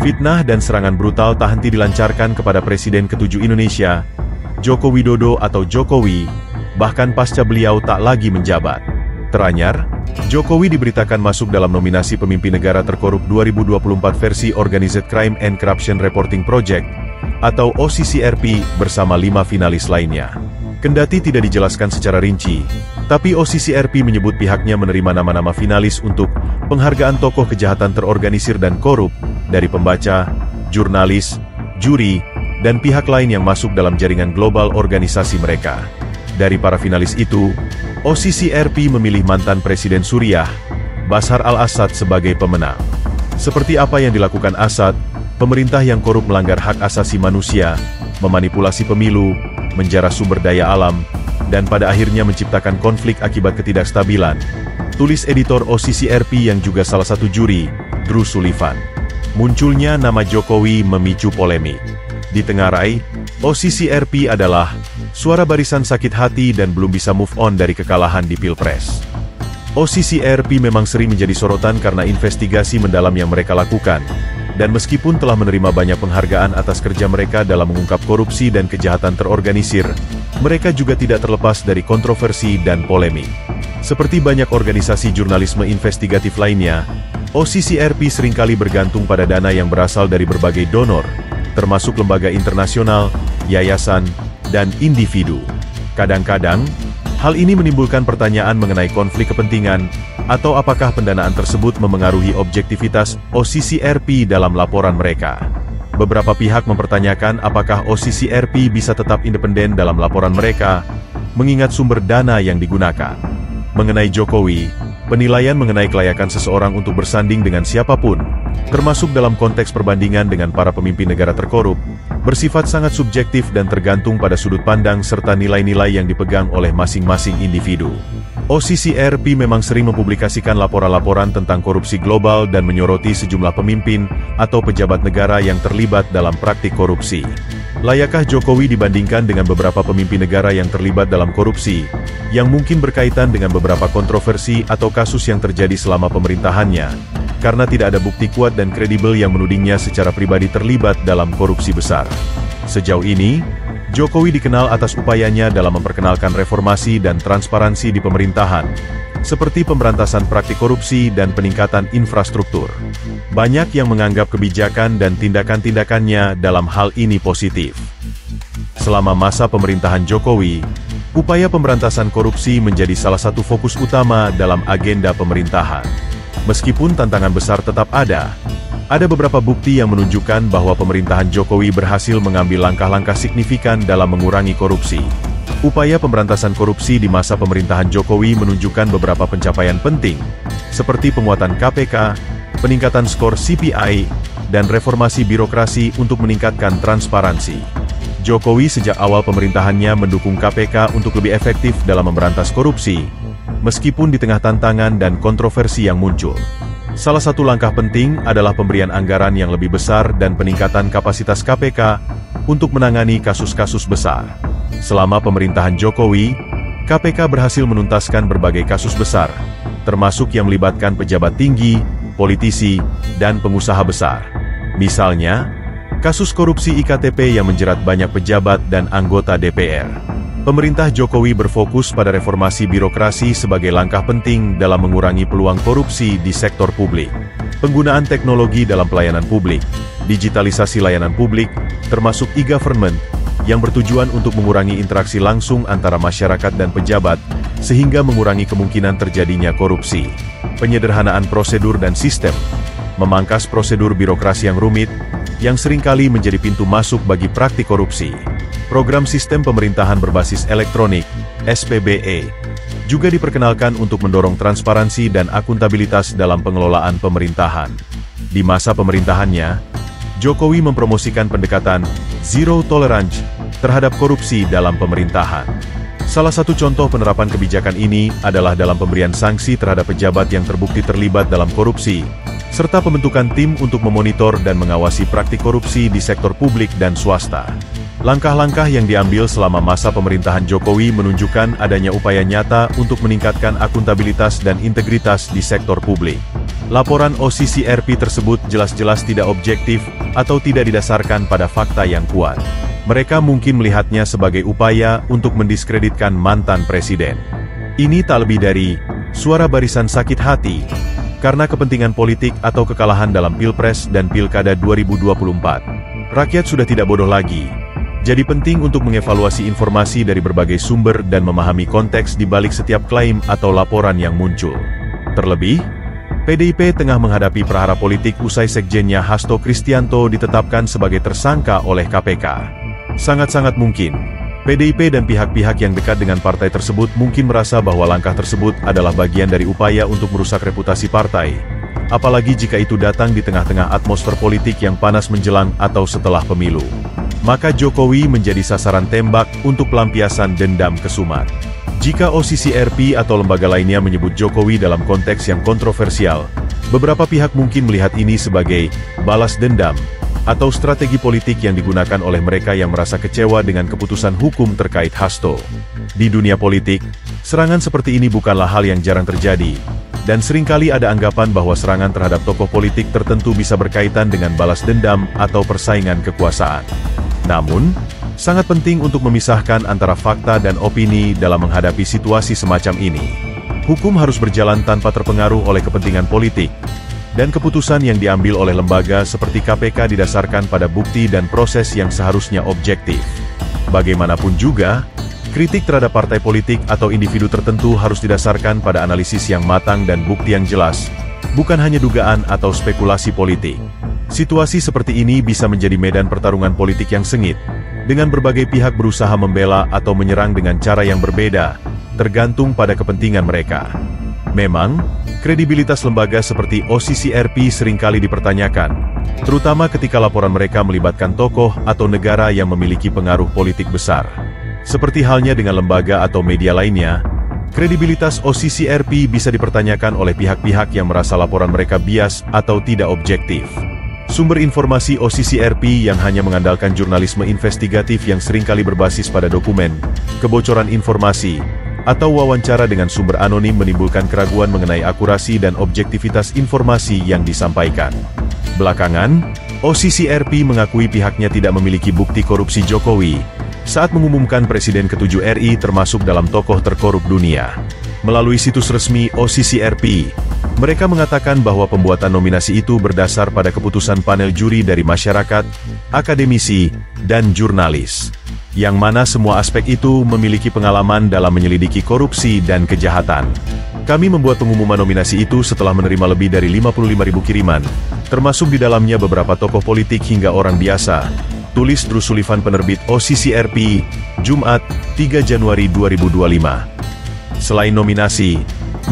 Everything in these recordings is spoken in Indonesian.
Fitnah dan serangan brutal tak henti dilancarkan kepada Presiden ke-7 Indonesia, Joko Widodo atau Jokowi, bahkan pasca beliau tak lagi menjabat. Teranyar, Jokowi diberitakan masuk dalam nominasi pemimpin negara terkorup 2024 versi Organized Crime and Corruption Reporting Project, atau OCCRP, bersama 5 finalis lainnya. Kendati tidak dijelaskan secara rinci, tapi OCCRP menyebut pihaknya menerima nama-nama finalis untuk penghargaan tokoh kejahatan terorganisir dan korup, dari pembaca, jurnalis, juri, dan pihak lain yang masuk dalam jaringan global organisasi mereka. Dari para finalis itu, OCCRP memilih mantan Presiden Suriah, Bashar al-Assad sebagai pemenang. Seperti apa yang dilakukan Assad, pemerintah yang korup melanggar hak asasi manusia, memanipulasi pemilu, menjara sumber daya alam, dan pada akhirnya menciptakan konflik akibat ketidakstabilan, tulis editor OCCRP yang juga salah satu juri, Drew Sullivan. Munculnya nama Jokowi memicu polemik. Ditengarai, OCCRP adalah suara barisan sakit hati dan belum bisa move on dari kekalahan di Pilpres. OCCRP memang sering menjadi sorotan karena investigasi mendalam yang mereka lakukan, dan meskipun telah menerima banyak penghargaan atas kerja mereka dalam mengungkap korupsi dan kejahatan terorganisir, mereka juga tidak terlepas dari kontroversi dan polemik. Seperti banyak organisasi jurnalisme investigatif lainnya, OCCRP seringkali bergantung pada dana yang berasal dari berbagai donor, termasuk lembaga internasional, yayasan, dan individu. Kadang-kadang, hal ini menimbulkan pertanyaan mengenai konflik kepentingan, atau apakah pendanaan tersebut memengaruhi objektivitas OCCRP dalam laporan mereka. Beberapa pihak mempertanyakan apakah OCCRP bisa tetap independen dalam laporan mereka, mengingat sumber dana yang digunakan. Mengenai Jokowi, penilaian mengenai kelayakan seseorang untuk bersanding dengan siapapun, termasuk dalam konteks perbandingan dengan para pemimpin negara terkorup, bersifat sangat subjektif dan tergantung pada sudut pandang serta nilai-nilai yang dipegang oleh masing-masing individu. OCCRP memang sering mempublikasikan laporan-laporan tentang korupsi global dan menyoroti sejumlah pemimpin atau pejabat negara yang terlibat dalam praktik korupsi. Layakkah Jokowi dibandingkan dengan beberapa pemimpin negara yang terlibat dalam korupsi, yang mungkin berkaitan dengan beberapa kontroversi atau kasus yang terjadi selama pemerintahannya, karena tidak ada bukti kuat dan kredibel yang menudingnya secara pribadi terlibat dalam korupsi besar. Sejauh ini, Jokowi dikenal atas upayanya dalam memperkenalkan reformasi dan transparansi di pemerintahan, seperti pemberantasan praktik korupsi dan peningkatan infrastruktur. Banyak yang menganggap kebijakan dan tindakan-tindakannya dalam hal ini positif. Selama masa pemerintahan Jokowi, upaya pemberantasan korupsi menjadi salah satu fokus utama dalam agenda pemerintahan. Meskipun tantangan besar tetap ada beberapa bukti yang menunjukkan bahwa pemerintahan Jokowi berhasil mengambil langkah-langkah signifikan dalam mengurangi korupsi. Upaya pemberantasan korupsi di masa pemerintahan Jokowi menunjukkan beberapa pencapaian penting, seperti penguatan KPK, peningkatan skor CPI, dan reformasi birokrasi untuk meningkatkan transparansi. Jokowi sejak awal pemerintahannya mendukung KPK untuk lebih efektif dalam memberantas korupsi, meskipun di tengah tantangan dan kontroversi yang muncul. Salah satu langkah penting adalah pemberian anggaran yang lebih besar dan peningkatan kapasitas KPK untuk menangani kasus-kasus besar. Selama pemerintahan Jokowi, KPK berhasil menuntaskan berbagai kasus besar, termasuk yang melibatkan pejabat tinggi, politisi, dan pengusaha besar. Misalnya, kasus korupsi IKTP yang menjerat banyak pejabat dan anggota DPR. Pemerintah Jokowi berfokus pada reformasi birokrasi sebagai langkah penting dalam mengurangi peluang korupsi di sektor publik. Penggunaan teknologi dalam pelayanan publik, digitalisasi layanan publik, termasuk e-government, yang bertujuan untuk mengurangi interaksi langsung antara masyarakat dan pejabat, sehingga mengurangi kemungkinan terjadinya korupsi. Penyederhanaan prosedur dan sistem, memangkas prosedur birokrasi yang rumit, yang seringkali menjadi pintu masuk bagi praktik korupsi. Program Sistem Pemerintahan Berbasis Elektronik, SPBE, juga diperkenalkan untuk mendorong transparansi dan akuntabilitas dalam pengelolaan pemerintahan. Di masa pemerintahannya, Jokowi mempromosikan pendekatan Zero Tolerance terhadap korupsi dalam pemerintahan. Salah satu contoh penerapan kebijakan ini adalah dalam pemberian sanksi terhadap pejabat yang terbukti terlibat dalam korupsi, serta pembentukan tim untuk memonitor dan mengawasi praktik korupsi di sektor publik dan swasta. Langkah-langkah yang diambil selama masa pemerintahan Jokowi menunjukkan adanya upaya nyata untuk meningkatkan akuntabilitas dan integritas di sektor publik. Laporan OCCRP tersebut jelas-jelas tidak objektif atau tidak didasarkan pada fakta yang kuat. Mereka mungkin melihatnya sebagai upaya untuk mendiskreditkan mantan presiden. Ini tak lebih dari suara barisan sakit hati karena kepentingan politik atau kekalahan dalam Pilpres dan Pilkada 2024. Rakyat sudah tidak bodoh lagi. Jadi penting untuk mengevaluasi informasi dari berbagai sumber dan memahami konteks di balik setiap klaim atau laporan yang muncul. Terlebih, PDIP tengah menghadapi prahara politik usai sekjennya Hasto Kristianto ditetapkan sebagai tersangka oleh KPK. Sangat-sangat mungkin, PDIP dan pihak-pihak yang dekat dengan partai tersebut mungkin merasa bahwa langkah tersebut adalah bagian dari upaya untuk merusak reputasi partai. Apalagi jika itu datang di tengah-tengah atmosfer politik yang panas menjelang atau setelah pemilu. Maka Jokowi menjadi sasaran tembak untuk pelampiasan dendam kesumat. Jika OCCRP atau lembaga lainnya menyebut Jokowi dalam konteks yang kontroversial, beberapa pihak mungkin melihat ini sebagai balas dendam atau strategi politik yang digunakan oleh mereka yang merasa kecewa dengan keputusan hukum terkait Hasto. Di dunia politik, serangan seperti ini bukanlah hal yang jarang terjadi, dan seringkali ada anggapan bahwa serangan terhadap tokoh politik tertentu bisa berkaitan dengan balas dendam atau persaingan kekuasaan. Namun, sangat penting untuk memisahkan antara fakta dan opini dalam menghadapi situasi semacam ini. Hukum harus berjalan tanpa terpengaruh oleh kepentingan politik, dan keputusan yang diambil oleh lembaga seperti KPK didasarkan pada bukti dan proses yang seharusnya objektif. Bagaimanapun juga, kritik terhadap partai politik atau individu tertentu harus didasarkan pada analisis yang matang dan bukti yang jelas, bukan hanya dugaan atau spekulasi politik. Situasi seperti ini bisa menjadi medan pertarungan politik yang sengit, dengan berbagai pihak berusaha membela atau menyerang dengan cara yang berbeda, tergantung pada kepentingan mereka. Memang, kredibilitas lembaga seperti OCCRP seringkali dipertanyakan, terutama ketika laporan mereka melibatkan tokoh atau negara yang memiliki pengaruh politik besar. Seperti halnya dengan lembaga atau media lainnya, kredibilitas OCCRP bisa dipertanyakan oleh pihak-pihak yang merasa laporan mereka bias atau tidak objektif. Sumber informasi OCCRP yang hanya mengandalkan jurnalisme investigatif yang seringkali berbasis pada dokumen, kebocoran informasi, atau wawancara dengan sumber anonim menimbulkan keraguan mengenai akurasi dan objektivitas informasi yang disampaikan. Belakangan, OCCRP mengakui pihaknya tidak memiliki bukti korupsi Jokowi saat mengumumkan Presiden ke-7 RI termasuk dalam tokoh terkorup dunia. Melalui situs resmi OCCRP, mereka mengatakan bahwa pembuatan nominasi itu berdasar pada keputusan panel juri dari masyarakat, akademisi, dan jurnalis, yang mana semua aspek itu memiliki pengalaman dalam menyelidiki korupsi dan kejahatan. Kami membuat pengumuman nominasi itu setelah menerima lebih dari 55.000 kiriman, termasuk di dalamnya beberapa tokoh politik hingga orang biasa, tulis Drew Sullivan penerbit OCCRP, Jumat, 3 Januari 2025. Selain nominasi,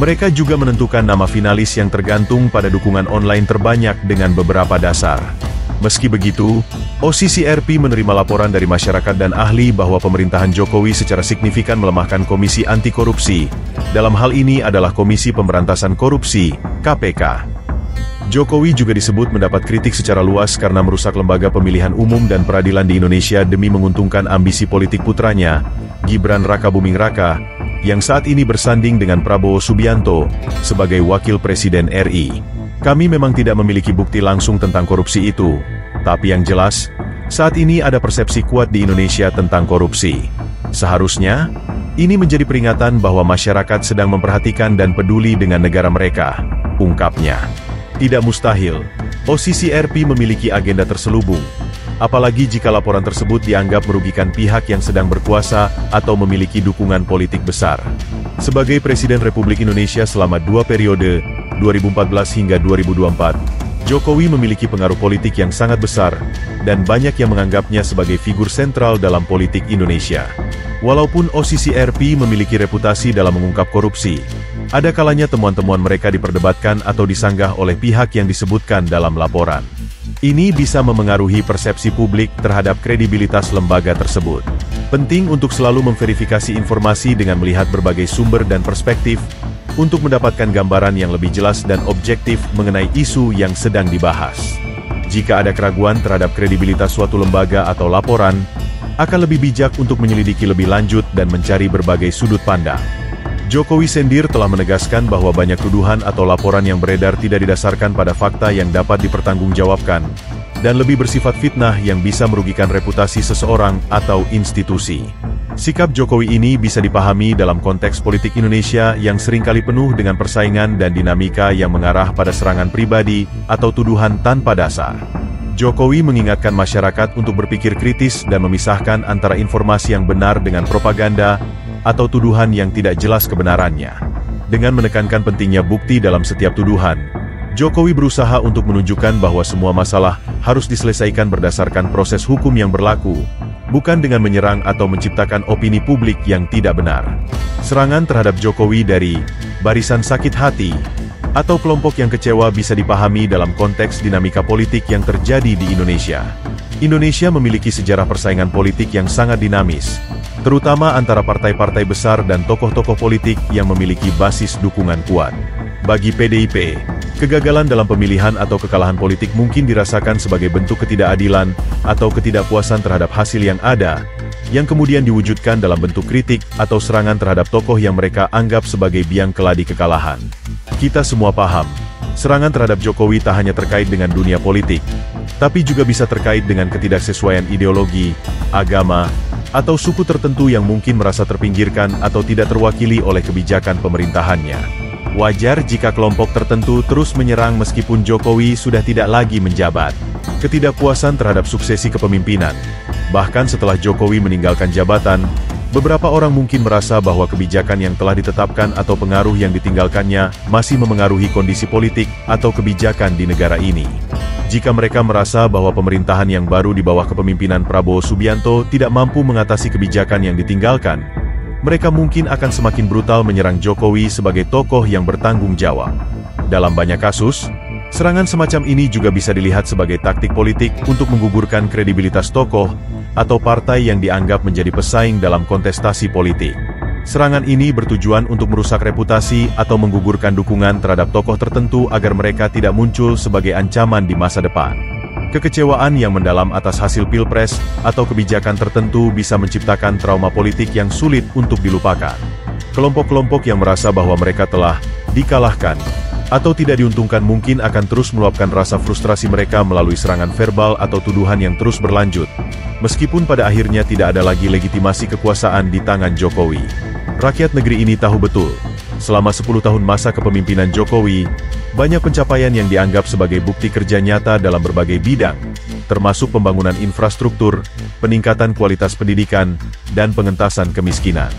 mereka juga menentukan nama finalis yang tergantung pada dukungan online terbanyak dengan beberapa dasar. Meski begitu, OCCRP menerima laporan dari masyarakat dan ahli bahwa pemerintahan Jokowi secara signifikan melemahkan Komisi Anti Korupsi. Dalam hal ini adalah Komisi Pemberantasan Korupsi, KPK. Jokowi juga disebut mendapat kritik secara luas karena merusak lembaga pemilihan umum dan peradilan di Indonesia demi menguntungkan ambisi politik putranya, Gibran Rakabuming Raka, yang saat ini bersanding dengan Prabowo Subianto sebagai Wakil Presiden RI. Kami memang tidak memiliki bukti langsung tentang korupsi itu, tapi yang jelas, saat ini ada persepsi kuat di Indonesia tentang korupsi. Seharusnya, ini menjadi peringatan bahwa masyarakat sedang memperhatikan dan peduli dengan negara mereka, ungkapnya. Tidak mustahil, OCCRP memiliki agenda terselubung, apalagi jika laporan tersebut dianggap merugikan pihak yang sedang berkuasa atau memiliki dukungan politik besar. Sebagai Presiden Republik Indonesia selama 2 periode, 2014 hingga 2024, Jokowi memiliki pengaruh politik yang sangat besar, dan banyak yang menganggapnya sebagai figur sentral dalam politik Indonesia. Walaupun OCCRP memiliki reputasi dalam mengungkap korupsi, ada kalanya temuan-temuan mereka diperdebatkan atau disanggah oleh pihak yang disebutkan dalam laporan. Ini bisa memengaruhi persepsi publik terhadap kredibilitas lembaga tersebut. Penting untuk selalu memverifikasi informasi dengan melihat berbagai sumber dan perspektif, untuk mendapatkan gambaran yang lebih jelas dan objektif mengenai isu yang sedang dibahas. Jika ada keraguan terhadap kredibilitas suatu lembaga atau laporan, akan lebih bijak untuk menyelidiki lebih lanjut dan mencari berbagai sudut pandang. Jokowi sendiri telah menegaskan bahwa banyak tuduhan atau laporan yang beredar tidak didasarkan pada fakta yang dapat dipertanggungjawabkan, dan lebih bersifat fitnah yang bisa merugikan reputasi seseorang atau institusi. Sikap Jokowi ini bisa dipahami dalam konteks politik Indonesia yang seringkali penuh dengan persaingan dan dinamika yang mengarah pada serangan pribadi atau tuduhan tanpa dasar. Jokowi mengingatkan masyarakat untuk berpikir kritis dan memisahkan antara informasi yang benar dengan propaganda atau tuduhan yang tidak jelas kebenarannya. Dengan menekankan pentingnya bukti dalam setiap tuduhan, Jokowi berusaha untuk menunjukkan bahwa semua masalah harus diselesaikan berdasarkan proses hukum yang berlaku, bukan dengan menyerang atau menciptakan opini publik yang tidak benar. Serangan terhadap Jokowi dari barisan sakit hati atau kelompok yang kecewa bisa dipahami dalam konteks dinamika politik yang terjadi di Indonesia. Indonesia memiliki sejarah persaingan politik yang sangat dinamis, terutama antara partai-partai besar dan tokoh-tokoh politik yang memiliki basis dukungan kuat. Bagi PDIP, kegagalan dalam pemilihan atau kekalahan politik mungkin dirasakan sebagai bentuk ketidakadilan atau ketidakpuasan terhadap hasil yang ada, yang kemudian diwujudkan dalam bentuk kritik atau serangan terhadap tokoh yang mereka anggap sebagai biang keladi kekalahan. Kita semua paham, serangan terhadap Jokowi tak hanya terkait dengan dunia politik, tapi juga bisa terkait dengan ketidaksesuaian ideologi, agama, atau suku tertentu yang mungkin merasa terpinggirkan atau tidak terwakili oleh kebijakan pemerintahannya. Wajar jika kelompok tertentu terus menyerang meskipun Jokowi sudah tidak lagi menjabat. Ketidakpuasan terhadap suksesi kepemimpinan. Bahkan setelah Jokowi meninggalkan jabatan, beberapa orang mungkin merasa bahwa kebijakan yang telah ditetapkan atau pengaruh yang ditinggalkannya masih memengaruhi kondisi politik atau kebijakan di negara ini. Jika mereka merasa bahwa pemerintahan yang baru di bawah kepemimpinan Prabowo Subianto tidak mampu mengatasi kebijakan yang ditinggalkan, mereka mungkin akan semakin brutal menyerang Jokowi sebagai tokoh yang bertanggung jawab. Dalam banyak kasus, serangan semacam ini juga bisa dilihat sebagai taktik politik untuk menggugurkan kredibilitas tokoh atau partai yang dianggap menjadi pesaing dalam kontestasi politik. Serangan ini bertujuan untuk merusak reputasi atau menggugurkan dukungan terhadap tokoh tertentu agar mereka tidak muncul sebagai ancaman di masa depan. Kekecewaan yang mendalam atas hasil pilpres atau kebijakan tertentu bisa menciptakan trauma politik yang sulit untuk dilupakan. Kelompok-kelompok yang merasa bahwa mereka telah dikalahkan atau tidak diuntungkan mungkin akan terus meluapkan rasa frustrasi mereka melalui serangan verbal atau tuduhan yang terus berlanjut, meskipun pada akhirnya tidak ada lagi legitimasi kekuasaan di tangan Jokowi. Rakyat negeri ini tahu betul, selama 10 tahun masa kepemimpinan Jokowi, banyak pencapaian yang dianggap sebagai bukti kerja nyata dalam berbagai bidang, termasuk pembangunan infrastruktur, peningkatan kualitas pendidikan, dan pengentasan kemiskinan.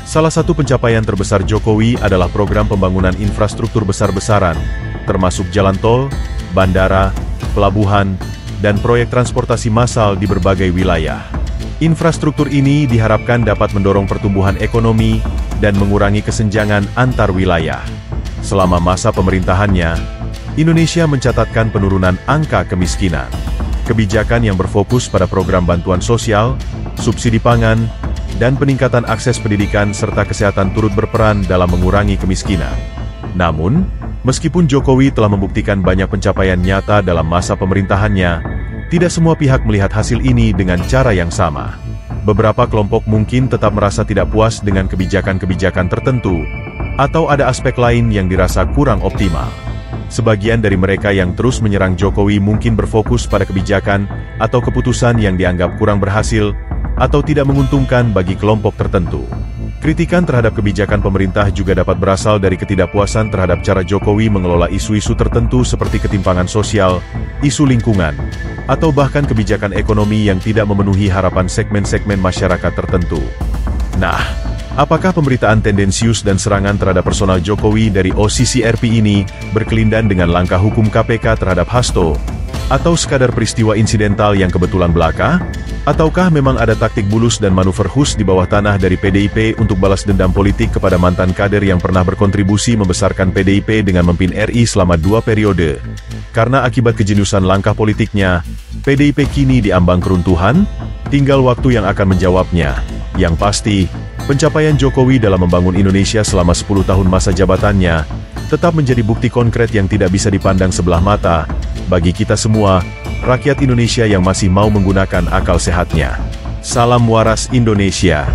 Salah satu pencapaian terbesar Jokowi adalah program pembangunan infrastruktur besar-besaran, termasuk jalan tol, bandara, pelabuhan, dan proyek transportasi massal di berbagai wilayah. Infrastruktur ini diharapkan dapat mendorong pertumbuhan ekonomi dan mengurangi kesenjangan antar wilayah. Selama masa pemerintahannya, Indonesia mencatatkan penurunan angka kemiskinan. Kebijakan yang berfokus pada program bantuan sosial, subsidi pangan, dan peningkatan akses pendidikan serta kesehatan turut berperan dalam mengurangi kemiskinan. Namun, meskipun Jokowi telah membuktikan banyak pencapaian nyata dalam masa pemerintahannya, tidak semua pihak melihat hasil ini dengan cara yang sama. Beberapa kelompok mungkin tetap merasa tidak puas dengan kebijakan-kebijakan tertentu, atau ada aspek lain yang dirasa kurang optimal. Sebagian dari mereka yang terus menyerang Jokowi mungkin berfokus pada kebijakan atau keputusan yang dianggap kurang berhasil, atau tidak menguntungkan bagi kelompok tertentu. Kritikan terhadap kebijakan pemerintah juga dapat berasal dari ketidakpuasan terhadap cara Jokowi mengelola isu-isu tertentu seperti ketimpangan sosial, isu lingkungan, atau bahkan kebijakan ekonomi yang tidak memenuhi harapan segmen-segmen masyarakat tertentu. Nah, apakah pemberitaan tendensius dan serangan terhadap personal Jokowi dari OCCRP ini berkelindan dengan langkah hukum KPK terhadap Hasto? Atau sekadar peristiwa insidental yang kebetulan belaka? Ataukah memang ada taktik bulus dan manuver khusus di bawah tanah dari PDIP untuk balas dendam politik kepada mantan kader yang pernah berkontribusi membesarkan PDIP dengan memimpin RI selama 2 periode? Karena akibat kejeniusan langkah politiknya, PDIP kini diambang keruntuhan? Tinggal waktu yang akan menjawabnya. Yang pasti, pencapaian Jokowi dalam membangun Indonesia selama 10 tahun masa jabatannya tetap menjadi bukti konkret yang tidak bisa dipandang sebelah mata bagi kita semua, rakyat Indonesia yang masih mau menggunakan akal sehatnya. Salam waras Indonesia.